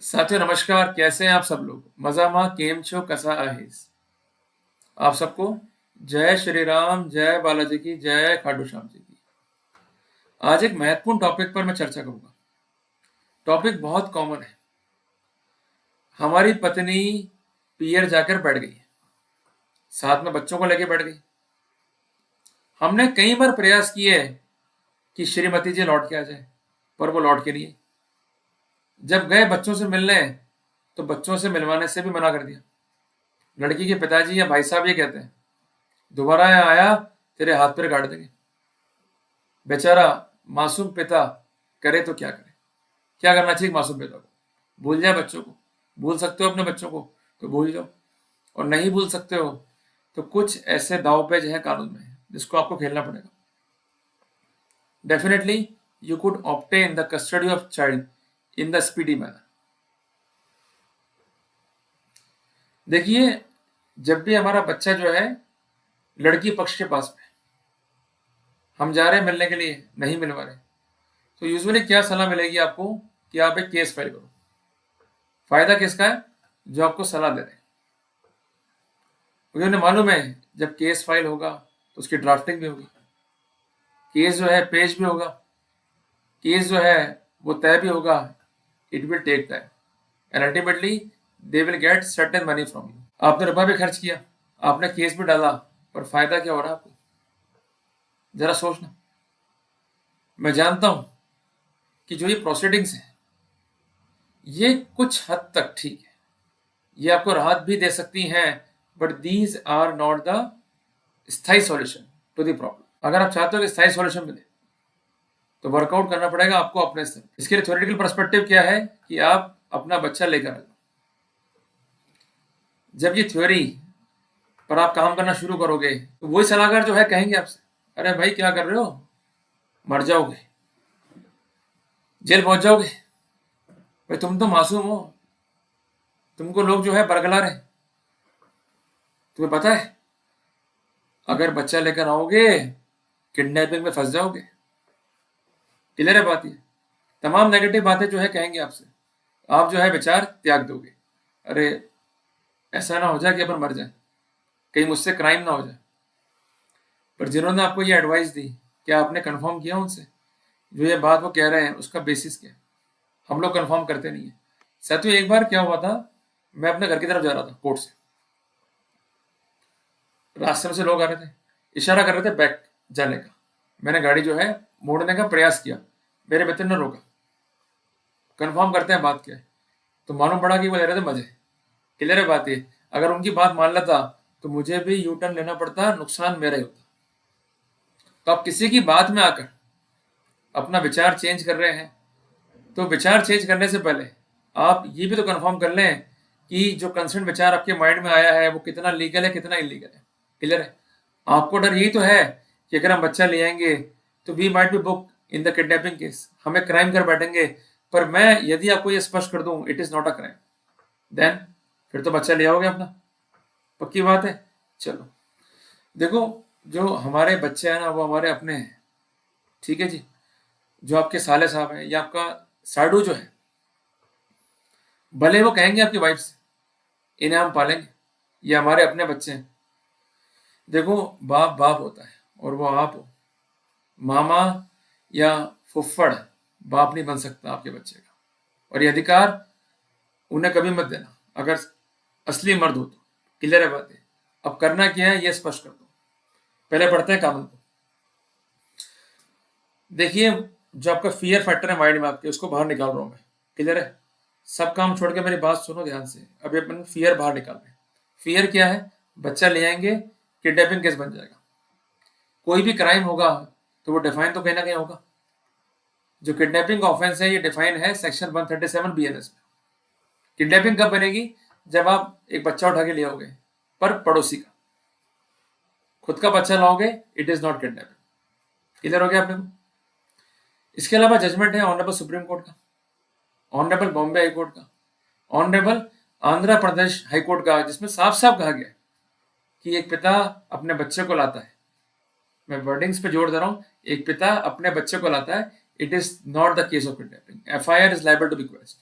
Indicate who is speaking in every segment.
Speaker 1: साथियों नमस्कार, कैसे हैं आप सब लोग? मजामा केम छो कसा आहेस? आप सबको जय श्री राम, जय बालाजी की, जय खाटू श्याम जी की। आज एक महत्वपूर्ण टॉपिक पर मैं चर्चा करूंगा। टॉपिक बहुत कॉमन है। हमारी पत्नी पियर जाकर बैठ गई, साथ में बच्चों को लेके बैठ गई। हमने कई बार प्रयास किए कि श्रीमती जी लौट के आ जाए, पर वो लौट के नहीं आई। जब गए बच्चों से मिलने, तो बच्चों से मिलवाने से भी मना कर दिया। लड़की के पिताजी या भाई साहब ये कहते हैं, दोबारा आया तेरे हाथ पैर काट देंगे। बेचारा मासूम पिता करे तो क्या करे? क्या करना चाहिए मासूम पिता को? भूल जाए बच्चों को। भूल सकते हो अपने बच्चों को तो भूल जाओ, और नहीं भूल सकते हो तो कुछ ऐसे दांवपेच है कानून में जिसको आपको खेलना पड़ेगा। Definitely you could obtain the custody of child in the speedy manner. देखिए, जब भी हमारा बच्चा जो है लड़की पक्ष के पास में, हम जा रहे हैं मिलने के लिए, नहीं मिलवा रहे, तो यूजुअली क्या सलाह मिलेगी आपको कि आप एक केस फाइल करो। फायदा किसका है? जो आपको सलाह दे रहे हैं। क्योंकि उन्हें मालूम है जब केस फाइल होगा तो उसकी ड्राफ्टिंग भी होगी, केस जो है पेश भी होगा, केस जो है वो तय भी होगा। It will take time and ultimately they will get certain money from you. आपने रुपया भी खर्च किया, आपने केस भी डाला, पर फायदा क्या हो रहा है आपको? जरा सोचना। मैं जानता हूं कि जो ये प्रोसीडिंग्स है ये कुछ हद तक ठीक है, ये आपको राहत भी दे सकती हैं, but these are not the स्थायी सॉल्यूशन टू द प्रॉब्लम। अगर आप चाहते हो कि स्थायी सॉल्यूशन मिले तो वर्कआउट करना पड़ेगा आपको अपने से। इसके लिए थ्योरेटिकल पर्सपेक्टिव क्या है कि आप अपना बच्चा लेकर आ जाओ। जब ये थ्योरी पर आप काम करना शुरू करोगे तो वही सलाहकार जो है कहेंगे आपसे, अरे भाई क्या कर रहे हो, मर जाओगे, जेल पहुंच जाओगे, भाई तुम तो मासूम हो, तुमको लोग जो है बरगला रहे। तुम्हें पता है अगर बच्चा लेकर आओगे किडनैपिंग में फंस जाओगे। क्लियर है बात? ये तमाम नेगेटिव बातें जो है कहेंगे आपसे, आप जो है विचार त्याग दोगे। अरे ऐसा ना हो जाए कि अपन मर जाए, कहीं मुझसे क्राइम ना हो जाए। पर जिन्होंने आपको ये एडवाइस दी, क्या आपने कंफर्म किया उनसे जो ये बात वो कह रहे हैं उसका बेसिस क्या है? हम लोग कंफर्म करते नहीं है। साथियों, एक बार क्या हुआ था, मैं अपने घर की तरफ जा रहा था कोर्ट से, रास्ते में से लोग आ रहे थे, इशारा कर रहे थे बैक जाने का। मैंने गाड़ी जो है मोड़ने का प्रयास किया, मेरे मित्र ने रोका। कंफर्म करते हैं बात क्या है, तो मालूम पड़ा कि वो ले रहे थे मजे। क्लियर है बात? ये अगर उनकी बात मान लेता तो मुझे भी यू टर्न लेना पड़ता, नुकसान मेरा ही होता। तो आप किसी की बात में आकर अपना विचार चेंज कर रहे हैं, तो विचार चेंज करने से पहले आप ये भी तो कंफर्म कर लें कि जो कंसर्न विचार आपके माइंड में आया है वो कितना लीगल है, कितना इलीगल है। क्लियर है? आपको डर यही तो है कि अगर हम बच्चा ले आएंगे तो we might be book in the kidnapping case, हमें क्राइम कर बैठेंगे। पर मैं यदि आपको ये स्पष्ट कर दूं it is not a crime, then फिर तो बच्चा ले आओगे अपना, पक्की बात है। चलो देखो, जो हमारे बच्चे हैं ना वो हमारे अपने हैं, ठीक है जी। जो आपके साले साहब हैं या आपका साडू जो है, भले वो कहेंगे आपकी वाइफ से इन्हें हम पालेंगे, ये हमारे अपने बच्चे हैं। देखो, बाप बाप होता है और वो आप हो। मामा या फुफ्फड़ बाप नहीं बन सकता आपके बच्चे का, और ये अधिकार उन्हें कभी मत देना अगर असली मर्द हो तो। क्लियर है बात है? अब करना क्या है ये स्पष्ट कर दो। पहले पढ़ते हैं कानून को। देखिए, जो आपका फियर फैक्टर है माइंड में आपके, उसको बाहर निकाल रहा हूं मैं। क्लियर है? सब काम छोड़ के मेरी बात सुनो ध्यान से। अभी अपन फियर बाहर निकाल रहे हैं। फियर क्या है? बच्चा ले आएंगे, किडनैपिंग केस बन जाएगा। कोई भी क्राइम होगा तो वो डिफाइन तो कहीं ना कहीं होगा। जो किडनैपिंग का ऑफेंस है ये डिफाइन है सेक्शन 137 बीएनएस में। किडनैपिंग कब बनेगी? जब आप एक बच्चा उठा के ले आओगे, पर पड़ोसी का। खुद का बच्चा लाओगे, it is not kidnapping. Clear हो गया आपने को? इसके अलावा जजमेंट है ऑनरेबल सुप्रीम कोर्ट का, ऑनरेबल बॉम्बे हाई कोर्ट का, honourable Andhra Pradesh high court का, जिसमें साफ साफ कहा गया कि एक पिता अपने बच्चे को लाता है, मैं वर्डिंग्स पे जोर दे रहा हूं, एक पिता अपने बच्चे को लाता है, it is not the case of kidnapping, FIR is liable to be question.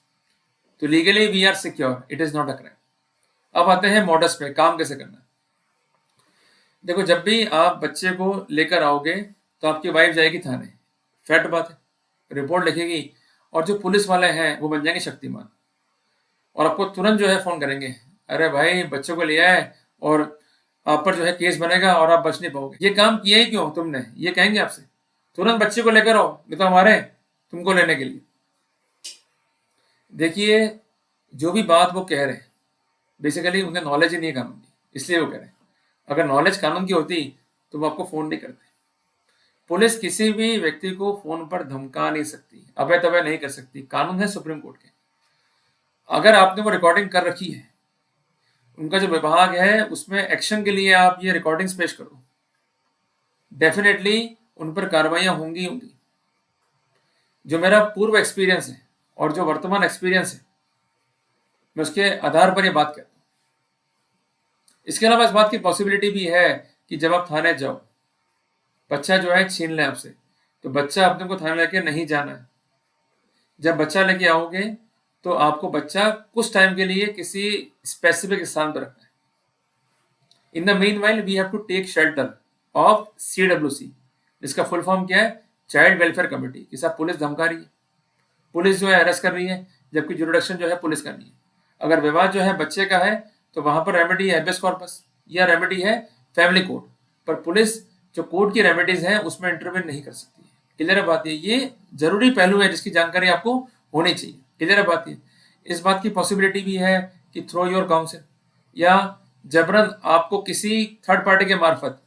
Speaker 1: तो legally we are secure, it is not a crime. अब आते हैं मॉडस पे, काम कैसे करना है। देखो, जब भी आप बच्चे को लेकर आओगे तो आपकी वाइफ जाएगी थाने, फैक्ट बात है, रिपोर्ट लिखेगी, और जो पुलिस वाले हैं वो बन जाएंगे शक्तिमान, और आपको तुरंत जो है फोन करेंगे, अरे भाई बच्चों को लिया है और आप पर जो है केस बनेगा और आप बच नहीं पाओगे, ये काम किया ही क्यों तुमने, ये कहेंगे आपसे। तुरंत बच्चे को लेकर आओ, नहीं तो हमारे तुमको लेने के लिए। देखिए, जो भी बात वो कह रहे हैं, बेसिकली उन्हें नॉलेज ही नहीं है कानून की, इसलिए वो कह रहे हैं। अगर नॉलेज कानून की होती तो वो आपको फोन नहीं करते। पुलिस किसी भी व्यक्ति को फोन पर धमका नहीं सकती, अभय तभय नहीं कर सकती, कानून है सुप्रीम कोर्ट के। अगर आपने वो रिकॉर्डिंग कर रखी है, उनका जो विभाग है उसमें एक्शन के लिए आप ये रिकॉर्डिंग्स पेश करो, डेफिनेटली उन पर कार्रवाइयां होंगी होंगी। जो मेरा पूर्व एक्सपीरियंस है और जो वर्तमान एक्सपीरियंस है, मैं उसके आधार पर ये बात कहता हूँ। इसके अलावा इस बात की पॉसिबिलिटी भी है कि जब आप थाने जाओ, बच्चा जो है छीन ले आपसे, तो बच्चा अपने को थाने लेके नहीं जाना है। जब बच्चा लेके आओगे तो आपको बच्चा कुछ टाइम के लिए किसी स्पेसिफिक स्थान पर रखना है। In the meanwhile we have to take shelter of CWC, जिसका फुल फॉर्म क्या है, चाइल्ड वेलफेयर कमेटी। कि साहब पुलिस धमका रही है, पुलिस जो है अरेस्ट कर रही है, जबकि जुरिडिक्शन जो है पुलिस करनी है। अगर विवाद जो है बच्चे का है तो वहां पर रेमेडी है हेबियस कॉर्पस या रेमेडी है फैमिली कोर्ट, पर पुलिस जो कोर्ट की रेमेडीज हैं उसमें इंटरवेन नहीं कर सकती है। क्लियर है बात? ये जरूरी पहलू है जिसकी जानकारी आपको होनी चाहिए। क्लियर है बात? इस बात की पॉसिबिलिटी भी है कि थ्रो योर काउंसिल या जबरन आपको किसी थर्ड पार्टी के मार्फत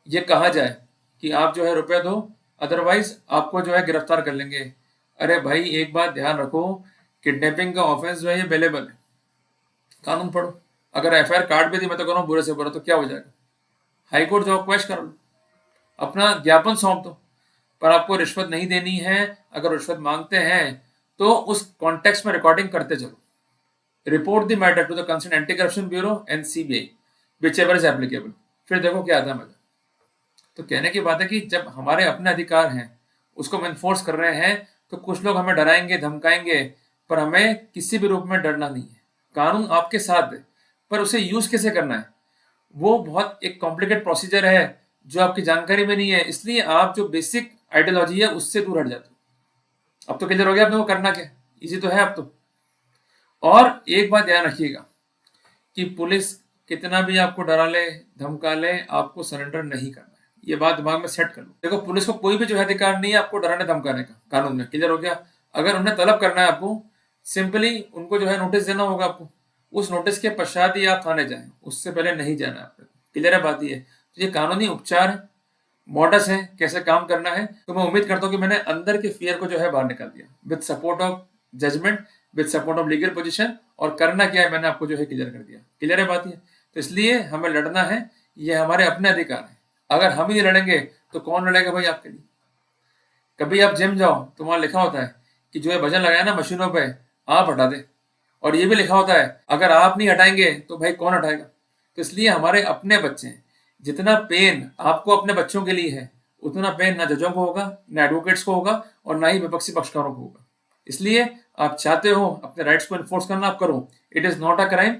Speaker 1: ये कहा जाए कि आप जो है रुपए दो, अदरवाइज आपको जो है गिरफ्तार कर लेंगे। अरे भाई, एक बात ध्यान रखो, किडनैपिंग का ऑफेंस जो है ये बेलेबल है, कानून पढ़ो। अगर FIR काट भी दी, मैं तो कह रहा हूँ बुरे से बुरा, तो क्या हो जाएगा, हाई कोर्ट जाओ, क्वेश्चन कर लो, अपना ज्ञापन सौंप दो, पर आपको रिश्वत नहीं देनी है। अगर रिश्वत मांगते हैं तो उस कॉन्टेक्स्ट में रिकॉर्डिंग करते चलो, report the matter to the concern anti corruption bureau and CBI whichever is applicable. फिर देखो क्या आता है मजा। तो कहने की बात है कि जब हमारे अपने अधिकार हैं उसको हम इन्फोर्स कर रहे हैं, तो कुछ लोग हमें डराएंगे धमकाएंगे, पर हमें किसी भी रूप में डरना नहीं है। कानून आपके साथ है, पर उसे यूज कैसे करना है वो बहुत एक कॉम्प्लिकेट प्रोसीजर है जो आपकी जानकारी में नहीं है, इसलिए आप जो बेसिक आइडियोलॉजी है उससे दूर हट जाते हो। अब तो क्लियर हो गया आपने वो करना क्या, इजी तो है अब तो। और एक बात ध्यान रखिएगा कि पुलिस कितना भी आपको डरा ले धमका ले, आपको सरेंडर नहीं करना है, ये बात दिमाग में सेट कर लो। देखो, पुलिस को कोई भी जो है अधिकार नहीं है आपको डराने धमकाने का कानून में। क्लियर हो गया? अगर उन्हें तलब करना है आपको, सिंपली उनको जो है नोटिस देना होगा आपको, उस नोटिस के पश्चात ही आप थाने जाएं, उससे पहले नहीं जाना है आपको। क्लियर है बात? ये तो ये कानूनी उपचार है, मॉडस है कैसे काम करना है। तो मैं उम्मीद करता हूँ कि मैंने अंदर के फियर को जो है बाहर निकाल दिया, with support of judgement, with support of legal position, और करना क्या है मैंने आपको जो है क्लियर कर दिया। क्लियर है बात? ये तो इसलिए हमें लड़ना है, ये हमारे अपने अधिकार है। अगर हम ही नहीं लड़ेंगे तो कौन लड़ेगा भाई आपके लिए? कभी आप जिम जाओ तो वहां लिखा होता है कि जो है वजन लगाया ना मशीनों पे, आप हटा दे, और ये भी लिखा होता है अगर आप नहीं हटाएंगे तो भाई कौन हटाएगा। तो इसलिए हमारे अपने बच्चे हैं, जितना पेन आपको अपने बच्चों के लिए है उतना पेन ना जजों को होगा, ना एडवोकेट्स को होगा, और ना ही विपक्षी पक्षकारों को होगा। इसलिए आप चाहते हो अपने राइट्स को इन्फोर्स करना, आप करो, it is not a crime,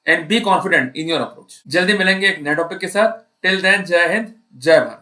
Speaker 1: and be confident in your approach. जल्दी मिलेंगे एक नए टॉपिक के साथ। टिल देन, जय हिंद, जय भारत।